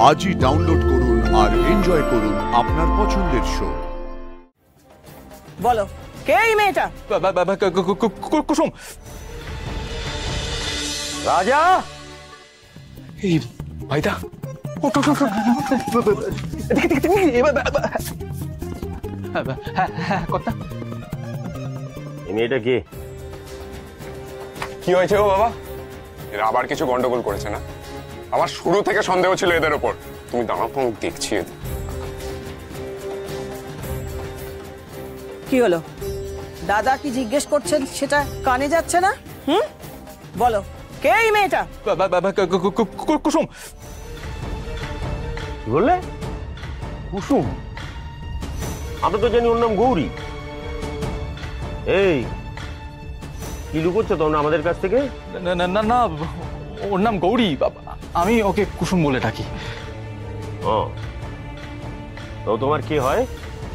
আজই ডাউনলোড করুন আর এনজয় করুন আপনার পছন্দের শো। বলো কে এই মেয়েটা? কুসুম। রাজা, এই ভাইদা কথা। এই মেয়েটা কে? কি হয়েছে গো বাবা? এরা আবার কিছু গন্ডগোল করেছে না? আমার শুরু থেকে সন্দেহ ছিল এদের ওপর। তুমি দাঁড়াও, আমি দেখছি। কি হলো? দাদা কি জিজ্ঞেস করছেন সেটা কানে যাচ্ছে না? বলো কে এই মেয়েটা? কুসুম। কি বললে? কুসুম? আমরা তো জানি ওর নাম গৌরী। এই কি লুকোচ্ছ তোমরা আমাদের কাছ থেকে? না না না, ওর নাম গৌরী, আমি ওকে কুসুম বলে ডাকি। ও, তো তোমার কি হয়?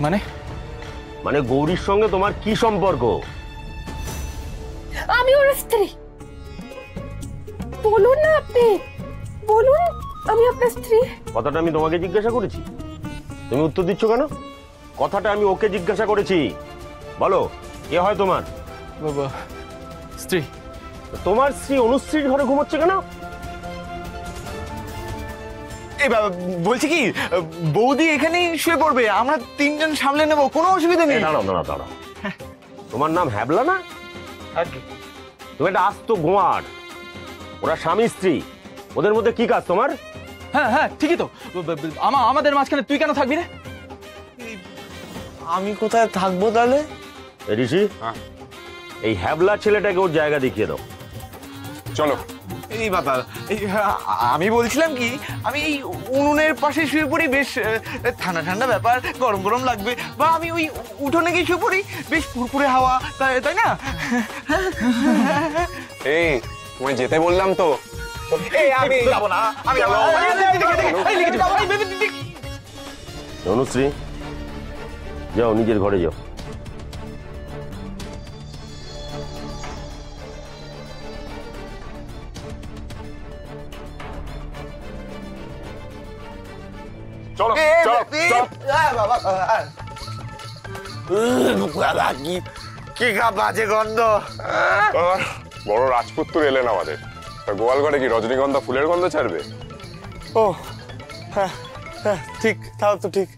মানে মানে গৌরীর সঙ্গে তোমার কি সম্পর্ক? আমি ওর স্ত্রী। বলুন না আপনি, বলুন আমি আপনার স্ত্রী। কথাটা আমি তোমাকে জিজ্ঞাসা করেছি, তুমি উত্তর দিচ্ছ কেন? কথাটা আমি ওকে জিজ্ঞাসা করেছি। বলো কে হয় তোমার স্ত্রী? তোমার স্ত্রী অনুশ্রীর ঘরে ঘুমোচ্ছে কেন? বলছি কি, বৌদি এখানেই শুয়ে পড়বে, আমরা তিনজন সামলে নেবো, কোনো অসুবিধা নেই। দাঁড়াও দাঁড়াও দাঁড়াও, তোমার নাম হ্যাবলা না? তুমি একটা আস্ত গোয়ার। ওরা স্বামী স্ত্রী, ওদের মধ্যে কি কাজ তোমার? হ্যাঁ হ্যাঁ ঠিকই তো, আমাদের মাঝখানে তুই কেন থাকবি রে? আমি কোথায় থাকবো তাহলে? ঋষি, এই হ্যাবলা ছেলেটাকে ওর জায়গা দেখিয়ে দাও। চলো। এই বাবা, আমি বলছিলাম কি, আমি এই উনুনের পাশে শুয়ে পড়ি, বেশ ঠান্ডা ঠান্ডা ব্যাপার, গরম গরম লাগবে, বা আমি ওই উঠোনে গিয়ে শুয়ে পড়ি, বেশ ফুরফুরে হাওয়া, তাই না? এই তোমায় যেতে বললাম তো। আমি যাবো না, আমি যাবো না। অনুশ্রী, যাও নিজের ঘরে যাও। চলো কি বাজে গন্ধ! বড় রাজপুত্র এলেন আমাদের, গোয়াল ঘরে কি রজনীগন্ধা ফুলের গন্ধ ছাড়বে? ও হ্যাঁ হ্যাঁ, ঠিক, তাও তো ঠিক।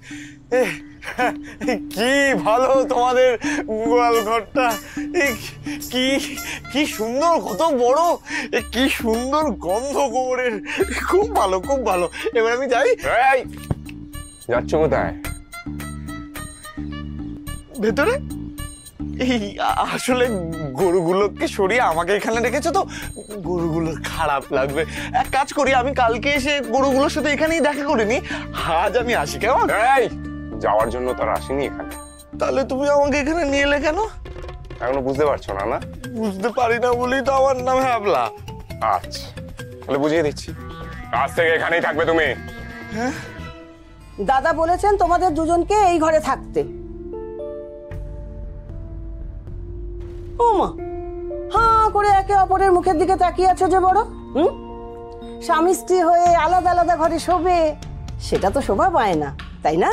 কি ভালো তোমাদের গোয়াল ঘরটা, কি কি সুন্দর, কত বড়, কি সুন্দর গন্ধ গোবরের, খুব ভালো খুব ভালো। এবার আমি যাই। যাচ্ছ কোথায়? ভেতরে। এই আসলে গরুগুলোকে সরিয়ে আমাকে এখানে রেখেছো তো, গরুগুলোর খারাপ লাগবে। এক কাজ করি, আমি কালকে এসে গরুগুলোর সাথে এখানেই দেখা করিনি, আজ আমি আসি, কেমন? যাওয়ার জন্য তার আসেনি এখানে। তাহলে তুমি আমাকে এখানে নিয়ে এলে কেন? এখনো বুঝতে পারছো না? না বুঝতে পারি না বলেই তো আমার নাম হ্যাবলা। আচ্ছা তাহলে বুঝিয়ে দিচ্ছি, আজ থেকে এখানেই থাকবে তুমি। দাদা বলেছেন তোমাদের দুজনকে এই ঘরে থাকতে। ও মা, হাঁ করে একে অপরের মুখের দিকে তাকিয়ে আছো যে বড়। স্বামী স্ত্রী হয়ে আলাদা আলাদা ঘরে শোবে, সেটা তো শোভা পায় না, তাই না?